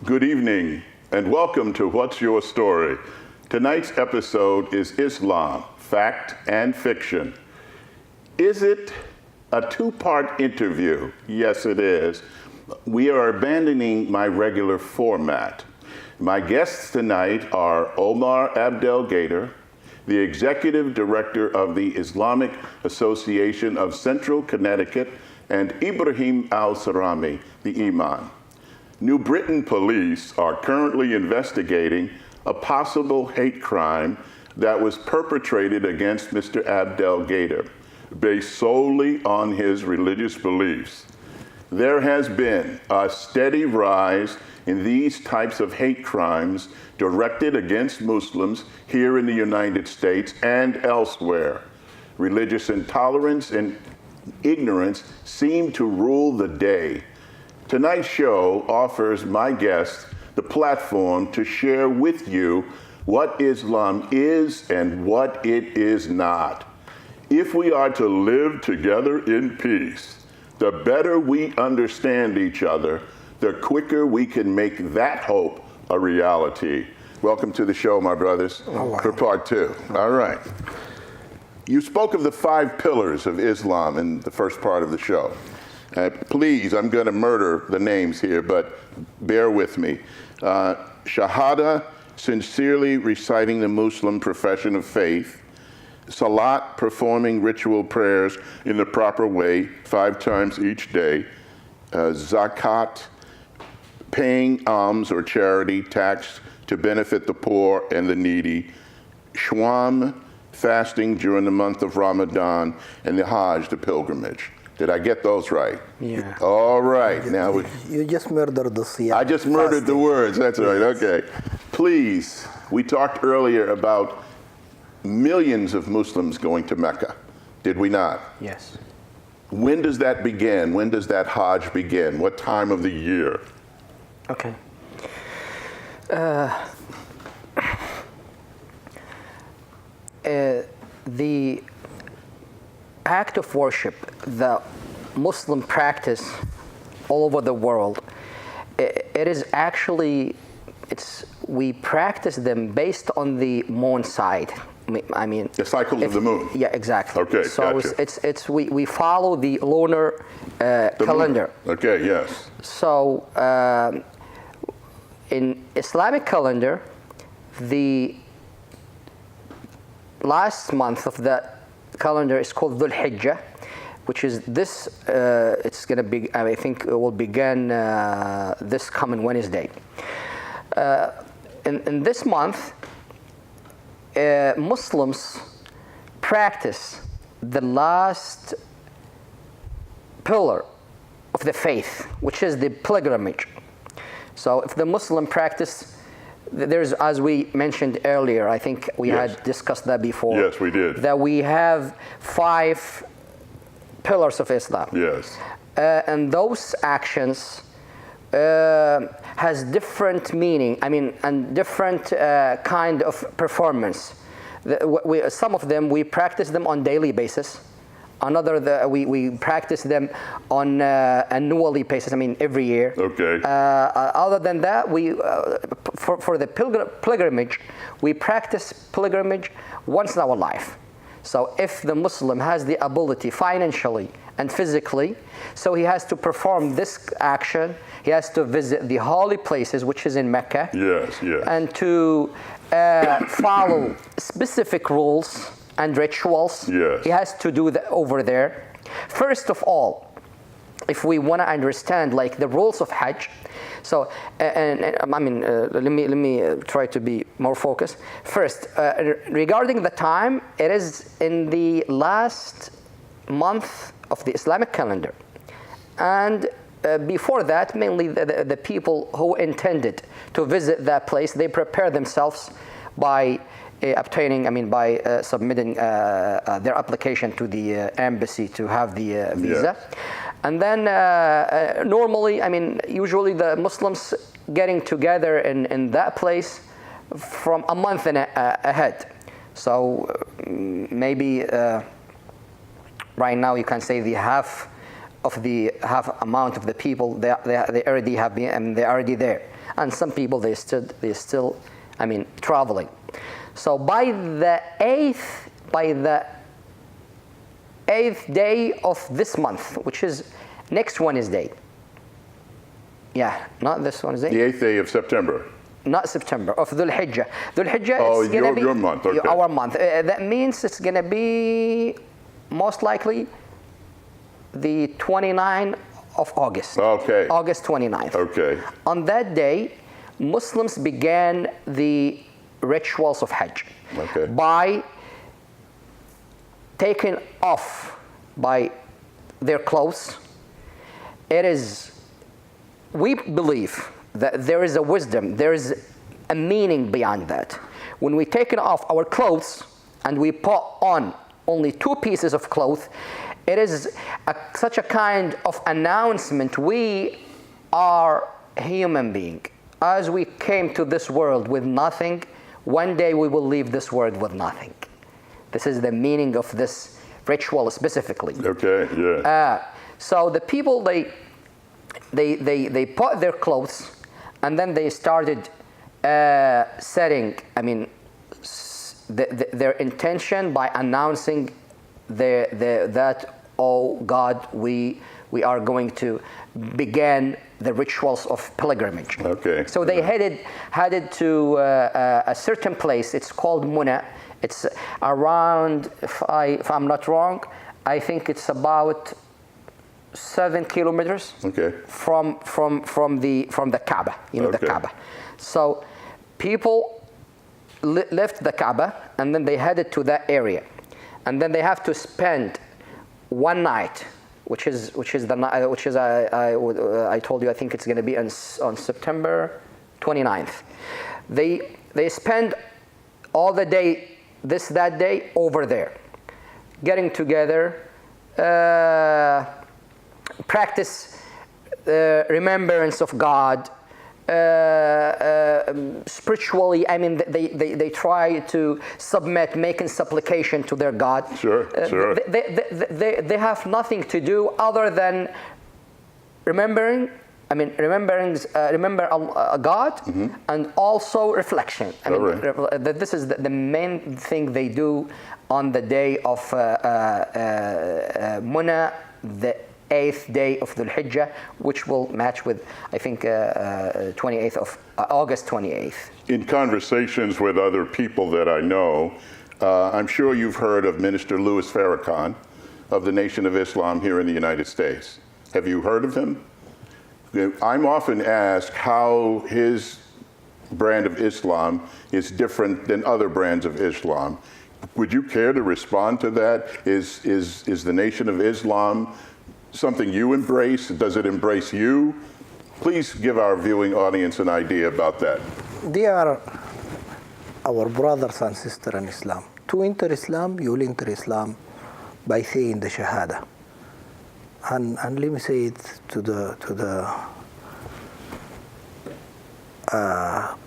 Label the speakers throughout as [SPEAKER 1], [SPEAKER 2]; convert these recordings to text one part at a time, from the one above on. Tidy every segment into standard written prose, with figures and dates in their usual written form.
[SPEAKER 1] Good evening, and welcome to What's Your Story? Tonight's episode is Islam, Fact and Fiction. Is it a two-part interview? Yes, it is. We are abandoning my regular format. My guests tonight are Omar Abdelgader, the Executive Director of the Islamic Association of Central Connecticut, and Ibrahim Al-Sarami, the Imam. New Britain police are currently investigating a possible hate crime that was perpetrated against Mr. Abdelgader, based solely on his religious beliefs. There has been a steady rise in these types of hate crimes directed against Muslims here in the United States and elsewhere. Religious intolerance and ignorance seem to rule the day. Tonight's show offers my guests the platform to share with you what Islam is and what it is not. If we are to live together in peace, the better we understand each other, the quicker we can make that hope a reality. Welcome to the show, my brothers, for part two. All right. You spoke of the 5 pillars of Islam in the first part of the show. Please, I'm going to murder the names here, but bear with me. Shahada, sincerely reciting the Muslim profession of faith. Salat, performing ritual prayers in the proper way 5 times each day. Zakat, paying alms or charity, tax to benefit the poor and the needy. Shawm, fasting during the month of Ramadan. And the Hajj, the pilgrimage. Did I get those right?
[SPEAKER 2] Yeah.
[SPEAKER 1] All right. Now
[SPEAKER 2] you just murdered the siyam.
[SPEAKER 1] I just murdered the words. That's right. Okay. Please, we talked earlier about millions of Muslims going to Mecca. Did we not?
[SPEAKER 2] Yes.
[SPEAKER 1] When does that begin? When does that Hajj begin? What time of the year?
[SPEAKER 2] Okay. The act of worship that Muslim practice all over the world, it is actually, we practice them based on the moon side. I mean,
[SPEAKER 1] the cycles of the moon.
[SPEAKER 2] Yeah, exactly.
[SPEAKER 1] Okay,
[SPEAKER 2] so
[SPEAKER 1] gotcha.
[SPEAKER 2] we follow the lunar calendar.
[SPEAKER 1] Moon. Okay, yes.
[SPEAKER 2] So in Islamic calendar, the last month of the calendar is called Dhul Hijjah, which is this. It's going to be. I think it will begin this coming Wednesday. In this month, Muslims practice the last pillar of the faith, which is the pilgrimage. So, if the Muslim practice, there's, as we mentioned earlier, I think we had discussed that before.
[SPEAKER 1] Yes, we did.
[SPEAKER 2] That we have 5 pillars of Islam.
[SPEAKER 1] Yes.
[SPEAKER 2] And those actions has different meaning. I mean, and different kind of performance. Some of them we practice them on daily basis. Another, we practice them on annually basis. I mean, every year.
[SPEAKER 1] Okay.
[SPEAKER 2] Other than that, we for the pilgrimage, we practice pilgrimage once in our life. So, if the Muslim has the ability financially and physically, so he has to perform this action. He has to visit the holy places, which is in Mecca.
[SPEAKER 1] Yes, yes.
[SPEAKER 2] And to follow specific rules and rituals.
[SPEAKER 1] Yes.
[SPEAKER 2] He has to do that over there. First of all, if we want to understand like the rules of Hajj, so I mean, let me try to be more focused. First, regarding the time, it is in the last month of the Islamic calendar, and before that, mainly the people who intended to visit that place, they prepare themselves by by submitting their application to the embassy to have the visa.
[SPEAKER 1] Yes.
[SPEAKER 2] And then normally, usually the Muslims getting together in that place from a month ahead. So maybe right now you can say the half amount of the people they already have been, and they're already there, and some people they still traveling. So by the eighth day of this month, which is next Wednesday. Yeah, not this Wednesday.
[SPEAKER 1] The 8th day of September.
[SPEAKER 2] Not September, of Dhul Hijjah. Dhul Hijjah
[SPEAKER 1] is going to be your month. Okay.
[SPEAKER 2] Our month. That means it's going to be most likely the 29th of August.
[SPEAKER 1] Okay.
[SPEAKER 2] August 29th.
[SPEAKER 1] Okay.
[SPEAKER 2] On that day, Muslims began the rituals of Hajj by taking off by their clothes. We believe that there is a wisdom, there is a meaning beyond that. When we take off our clothes and we put on only 2 pieces of cloth, it is such a kind of announcement. We are human beings. As we came to this world with nothing, one day we will leave this world with nothing. This is the meaning of this ritual specifically.
[SPEAKER 1] Okay, yeah.
[SPEAKER 2] So the people, they put their clothes, and then they started setting, their intention by announcing that, oh God, we are going to begin the rituals of pilgrimage.
[SPEAKER 1] Okay.
[SPEAKER 2] So they headed to a certain place. It's called Muna. It's around, if I'm not wrong, I think it's about 7 kilometers from the Kaaba, the Kaaba. So people left the Kaaba, and then they headed to that area, and then they have to spend one night, which is the night I told you. I think it's going to be on September 29th. They spend all the day, that day over there, getting together. Practice remembrance of God, spiritually. They try to submit, making supplication to their God.
[SPEAKER 1] Sure.
[SPEAKER 2] They have nothing to do other than remember God, and also reflection. This is the main thing they do on the day of Muna, the 8th day of Dhul Hijjah, which will match with, I think, 28th of August 28th.
[SPEAKER 1] In conversations with other people that I know, I'm sure you've heard of Minister Louis Farrakhan of the Nation of Islam here in the United States. Have you heard of him? I'm often asked how his brand of Islam is different than other brands of Islam. Would you care to respond to that? Is the Nation of Islam something you embrace? Does it embrace you? Please give our viewing audience an idea about that.
[SPEAKER 3] They are our brothers and sisters in Islam. To enter Islam, you will enter Islam by saying the Shahada. And let me say it to the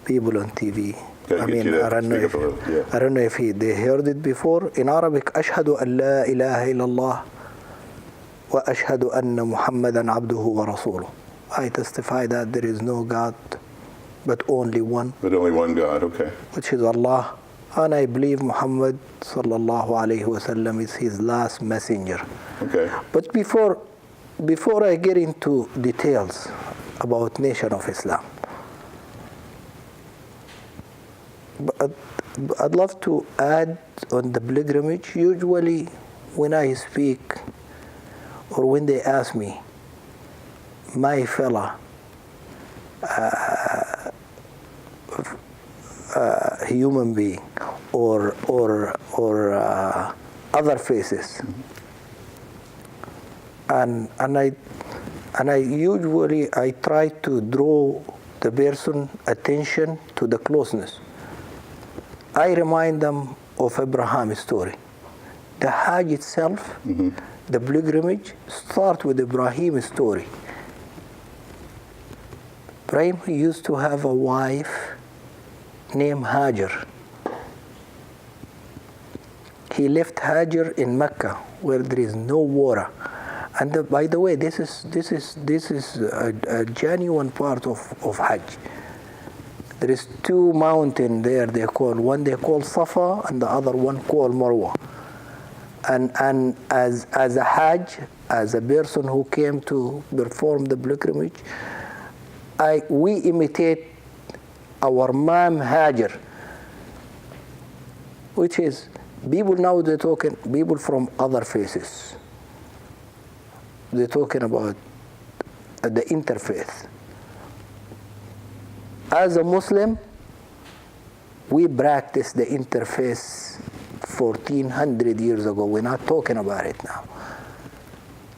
[SPEAKER 3] people on TV. I don't know if they heard it before. In Arabic, أشهد أن لا إله إلا الله وأشهد أن محمدا عبده ورسوله. I testify that there is no God but only one.
[SPEAKER 1] But only one God, okay.
[SPEAKER 3] Which is Allah. And I believe Muhammad sallallahu alayhi wasallam is his last messenger.
[SPEAKER 1] Okay.
[SPEAKER 3] But before I get into details about Nation of Islam, I'd love to add on the pilgrimage. Usually when I speak or when they ask me, my fella, human being or other faces, and I usually try to draw the person attention to the closeness. I remind them of Abraham's story. The Hajj itself, the pilgrimage, start with Ibrahim's story. Ibrahim used to have a wife named Hajar. He left Hajar in Mecca where there is no water, And by the way, this is a genuine part of Hajj. There is two mountains there. One they call Safa, and the other one called Marwa. And as a Hajj, as a person who came to perform the pilgrimage, we imitate our Mom Hajar, which is people now they're talking people from other faiths. They're talking about the interfaith. As a Muslim, we practice the interfaith 1400 years ago. We're not talking about it now.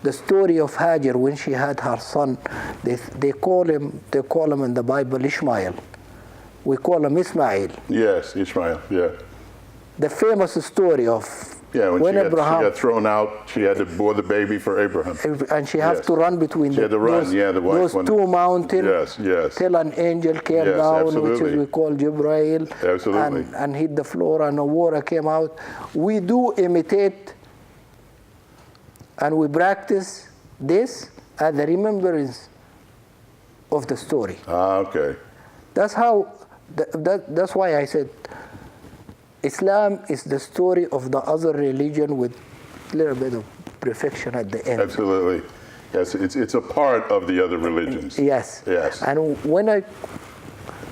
[SPEAKER 3] The story of Hajar when she had her son, they call him in the Bible Ishmael. We call him Ismail.
[SPEAKER 1] Yes, Ishmael, yeah.
[SPEAKER 3] The famous story of
[SPEAKER 1] when
[SPEAKER 3] Abraham
[SPEAKER 1] she got thrown out, she had to bore the baby for Abraham.
[SPEAKER 3] and she has to run between those two mountains till an angel came down,
[SPEAKER 1] absolutely.
[SPEAKER 3] which is we call Jibreel,
[SPEAKER 1] Absolutely.
[SPEAKER 3] and hit the floor, and the water came out. We do imitate, and we practice this as a remembrance of the story.
[SPEAKER 1] Okay.
[SPEAKER 3] That's how. That's why I said Islam is the story of the other religion with a little bit of perfection at the end.
[SPEAKER 1] Absolutely. Yes, it's a part of the other religions.
[SPEAKER 3] Yes.
[SPEAKER 1] Yes.
[SPEAKER 3] And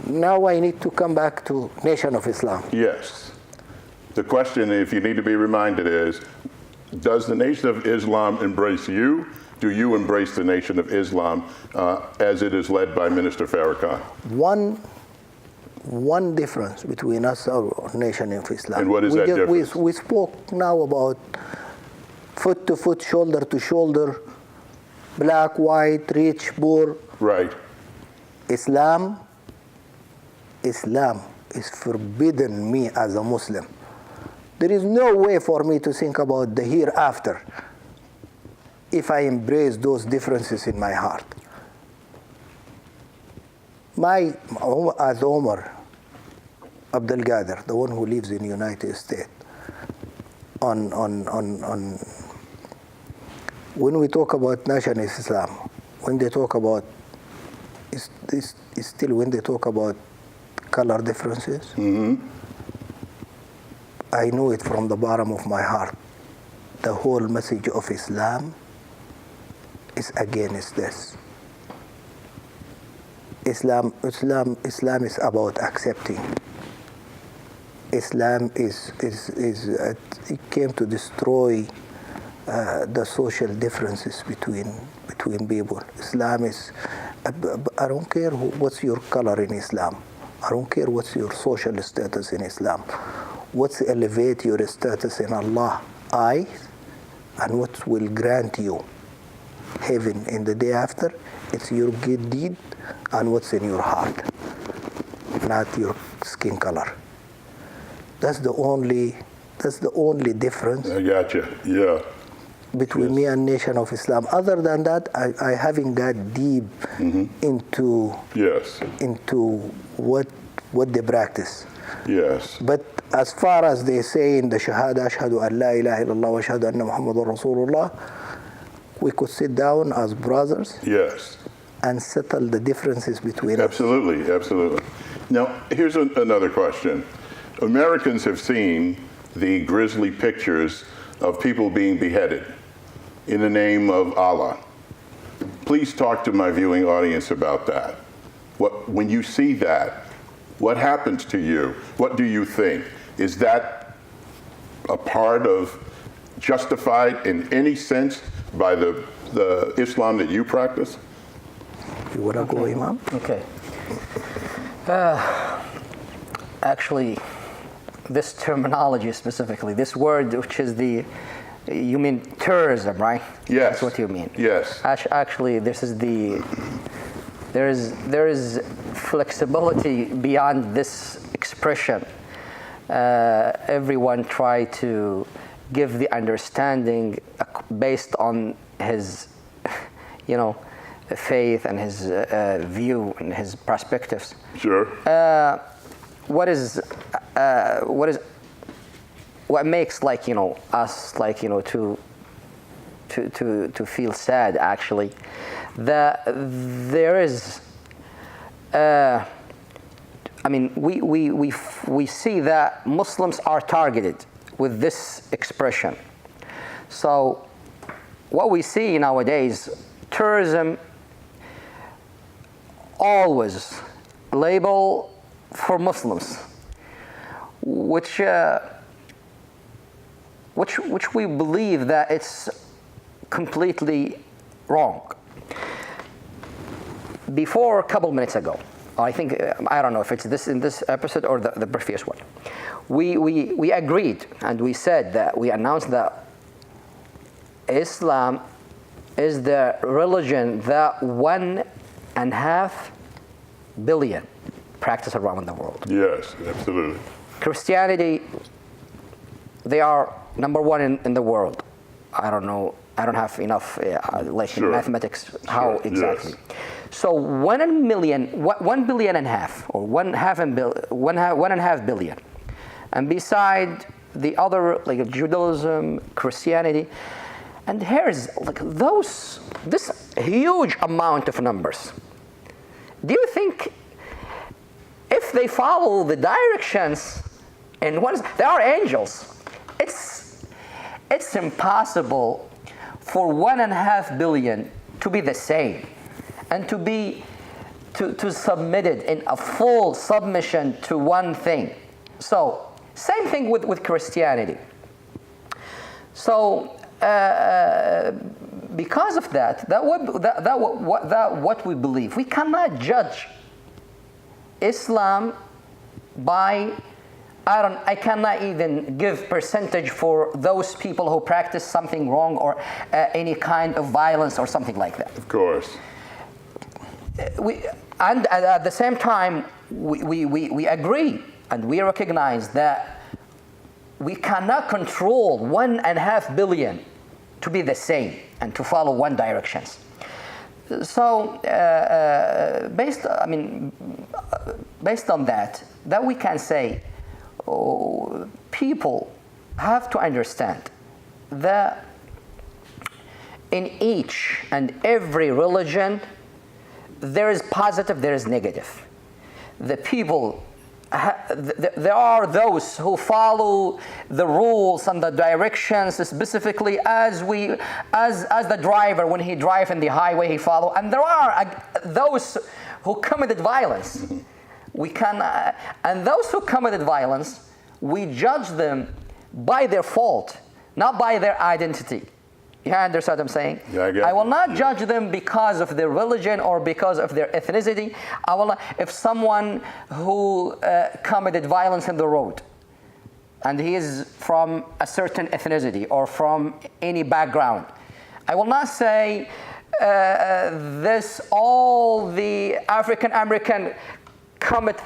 [SPEAKER 3] now I need to come back to Nation of Islam.
[SPEAKER 1] Yes. The question, if you need to be reminded, is, does the Nation of Islam embrace you? Do you embrace the Nation of Islam as it is led by Minister Farrakhan?
[SPEAKER 3] One difference between us and our Nation of Islam.
[SPEAKER 1] And what is that difference?
[SPEAKER 3] We spoke now about foot to foot, shoulder to shoulder, black, white, rich, poor.
[SPEAKER 1] Right.
[SPEAKER 3] Islam is forbidden me as a Muslim. There is no way for me to think about the hereafter if I embrace those differences in my heart. As Omar Abdul Qadir, the one who lives in the United States, on when we talk about national Islam, when they talk about when they talk about color differences, I know it from the bottom of my heart. The whole message of Islam is against this. Islam is about accepting. Islam it came to destroy the social differences between people. Islam is, I don't care what's your color in Islam. I don't care what's your social status in Islam. What's elevate your status in Allah's eyes, and what will grant you heaven in the day after, it's your good deed and what's in your heart, not your skin color. That's the only difference.
[SPEAKER 1] I got you. Yeah.
[SPEAKER 3] Between me and Nation of Islam. Other than that, I haven't got deep into what they practice.
[SPEAKER 1] Yes.
[SPEAKER 3] But as far as they say in the Shahada, Ashhadu an la ilaha illallah wa ashhadu anna Muhammadur Rasulullah, we could sit down as brothers.
[SPEAKER 1] Yes.
[SPEAKER 3] And settle the differences between us.
[SPEAKER 1] Absolutely. Now, here's another question. Americans have seen the grisly pictures of people being beheaded in the name of Allah. Please talk to my viewing audience about that. When you see that, what happens to you? What do you think? Is that a part of justified in any sense by the Islam that you practice?
[SPEAKER 3] You want to go, Imam?
[SPEAKER 2] Okay. Actually, this terminology specifically, this word, which is you mean terrorism, right?
[SPEAKER 1] Yes.
[SPEAKER 2] That's what you mean.
[SPEAKER 1] Yes.
[SPEAKER 2] Actually, there is flexibility beyond this expression. Everyone try to give the understanding based on his, faith and his view and his perspectives.
[SPEAKER 1] Sure.
[SPEAKER 2] What makes us to to feel sad actually that there is. I mean, we see that Muslims are targeted with this expression. So what we see nowadays, tourism always label for Muslims, which we believe that it's completely wrong. Before a couple minutes ago, I think, I don't know if it's this in this episode or the previous one, we agreed and we said that we announced that Islam is the religion that 1.5 billion practice around the world.
[SPEAKER 1] Yes, absolutely.
[SPEAKER 2] Christianity, they are number one in the world. I don't know. I don't have enough in mathematics how exactly.
[SPEAKER 1] Yes.
[SPEAKER 2] So 1 billion and a half, or 1.5 billion, and beside the other like Judaism, Christianity, and here's like this huge amount of numbers. Do you think if they follow the directions and there are angels, it's impossible for 1.5 billion to be the same and to be to submitted in a full submission to one thing. So same thing with Christianity. So because of that what we believe, we cannot judge Islam by I cannot even give percentage for those people who practice something wrong or any kind of violence or something like that.
[SPEAKER 1] Of course.
[SPEAKER 2] And at the same time, we agree and we recognize that we cannot control 1.5 billion to be the same and to follow one direction. So based on that we can say people have to understand that in each and every religion there is positive, there is negative. The people, there are those who follow the rules and the directions specifically as the driver, when he drives in the highway, he follow. And there are those who committed violence. And those who committed violence, we judge them by their fault, not by their identity. You understand what I'm saying?
[SPEAKER 1] Yeah, I get
[SPEAKER 2] I will
[SPEAKER 1] it.
[SPEAKER 2] not judge them because of their religion or because of their ethnicity. I will not, if someone who committed violence in the road, and he is from a certain ethnicity or from any background, I will not say all the African American commit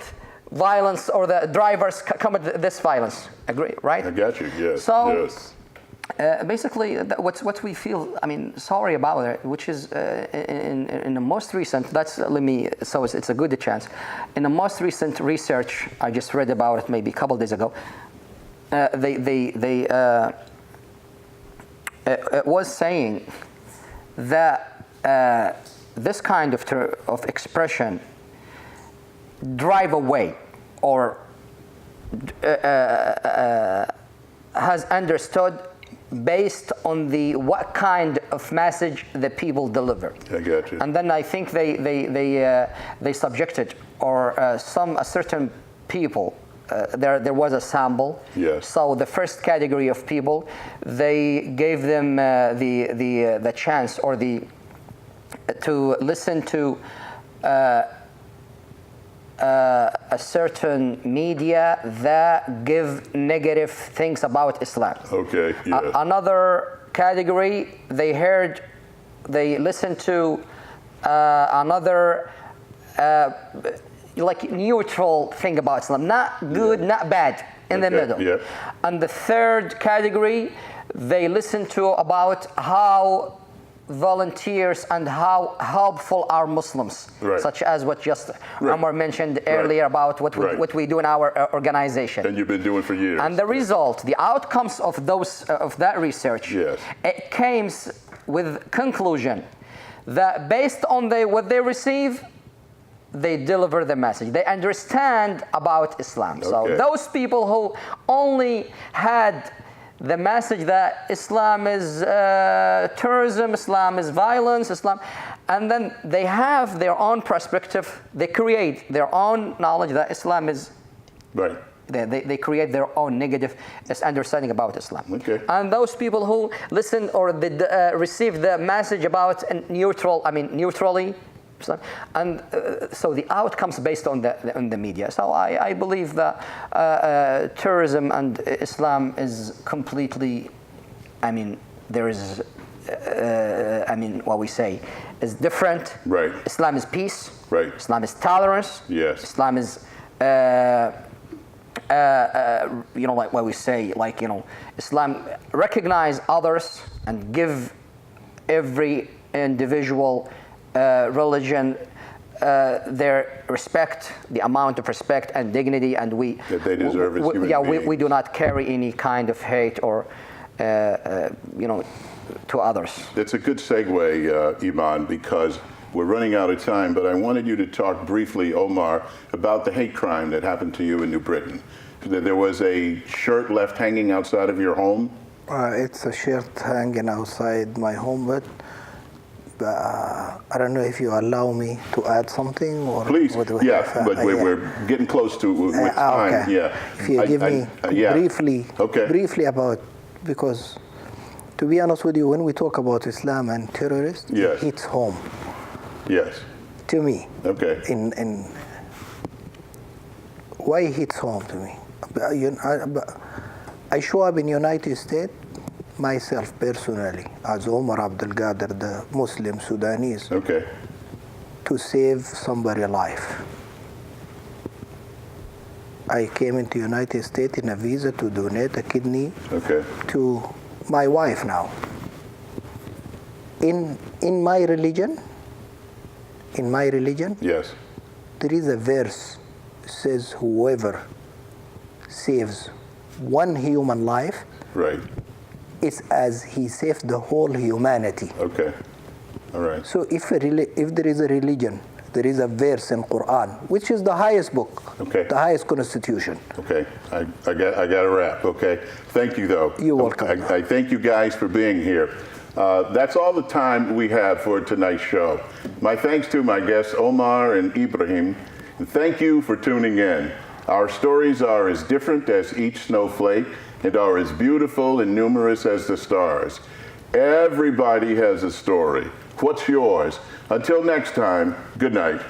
[SPEAKER 2] violence or the drivers commit this violence. Agree, right?
[SPEAKER 1] I got you. Yes.
[SPEAKER 2] So.
[SPEAKER 1] Yes.
[SPEAKER 2] Basically, what we feel, sorry about it, which is in the most recent. So it's a good chance. In the most recent research, I just read about it maybe a couple days ago. It was saying that this kind of expression drive away or has understood based on what kind of message the people deliver.
[SPEAKER 1] I got you.
[SPEAKER 2] And then I think they subjected or a certain people. There was a sample.
[SPEAKER 1] Yes.
[SPEAKER 2] So the first category of people, they gave them the chance or to listen to a certain media that give negative things about Islam.
[SPEAKER 1] Okay. Yes.
[SPEAKER 2] Another category, they listened to another like neutral thing about Islam, not good, not bad, in the middle.
[SPEAKER 1] Yeah.
[SPEAKER 2] And the third category, they listened to about how volunteers and how helpful are Muslims,
[SPEAKER 1] Right.
[SPEAKER 2] such as what just
[SPEAKER 1] Right.
[SPEAKER 2] Omar mentioned earlier about
[SPEAKER 1] Right.
[SPEAKER 2] what we do in our organization.
[SPEAKER 1] And you've been doing for years.
[SPEAKER 2] And the result, the outcomes of that research,
[SPEAKER 1] Yes.
[SPEAKER 2] it came with conclusion that based on what they receive, they deliver the message. They understand about Islam.
[SPEAKER 1] Okay.
[SPEAKER 2] So those people who only had the message that Islam is terrorism, Islam is violence, Islam, and then they have their own perspective. They create their own knowledge that Islam is.
[SPEAKER 1] Right.
[SPEAKER 2] They create their own negative understanding about Islam.
[SPEAKER 1] Okay.
[SPEAKER 2] And those people who listen or receive the message about neutrally, Islam, and so the outcomes based on the media. So I believe that terrorism and Islam is completely, there is, what we say is different.
[SPEAKER 1] Right.
[SPEAKER 2] Islam is peace.
[SPEAKER 1] Right.
[SPEAKER 2] Islam is tolerance.
[SPEAKER 1] Yes.
[SPEAKER 2] Islam is, like what we say, Islam recognize others and give every individual religion their respect, the amount of respect and dignity, and
[SPEAKER 1] that they deserve as human beings.
[SPEAKER 2] We do not carry any kind of hate or to others.
[SPEAKER 1] That's a good segue, Iman, because we're running out of time, but I wanted you to talk briefly, Omar, about the hate crime that happened to you in New Britain. There was a shirt left hanging outside of your home?
[SPEAKER 3] It's a shirt hanging outside my home, but I don't know if you allow me to add something or.
[SPEAKER 1] Please,
[SPEAKER 3] what do we
[SPEAKER 1] yeah,
[SPEAKER 3] have?
[SPEAKER 1] but we're getting close to with time.
[SPEAKER 3] Okay.
[SPEAKER 1] Yeah.
[SPEAKER 3] If you give me briefly about, because to be honest with you, when we talk about Islam and terrorists,
[SPEAKER 1] Yes.
[SPEAKER 3] it hits home.
[SPEAKER 1] Yes.
[SPEAKER 3] To me.
[SPEAKER 1] Okay.
[SPEAKER 3] In why it hits home to me? I show up in United States myself personally as Omar Abdul Qadir, the Muslim Sudanese,
[SPEAKER 1] Okay.
[SPEAKER 3] to save somebody's life. I came into United States in a visa to donate a kidney
[SPEAKER 1] Okay.
[SPEAKER 3] to my wife now. In my religion,
[SPEAKER 1] Yes.
[SPEAKER 3] there is a verse says whoever saves one human life,
[SPEAKER 1] Right.
[SPEAKER 3] it's as he saved the whole humanity.
[SPEAKER 1] Okay. All right.
[SPEAKER 3] So if there is a religion, there is a verse in Quran, which is the highest book,
[SPEAKER 1] Okay.
[SPEAKER 3] the highest constitution.
[SPEAKER 1] Okay, I got to wrap. Okay, thank you though.
[SPEAKER 3] You're welcome.
[SPEAKER 1] I thank you guys for being here. That's all the time we have for tonight's show. My thanks to my guests Omar and Ibrahim, and thank you for tuning in. Our stories are as different as each snowflake and are as beautiful and numerous as the stars. Everybody has a story. What's yours? Until next time, good night.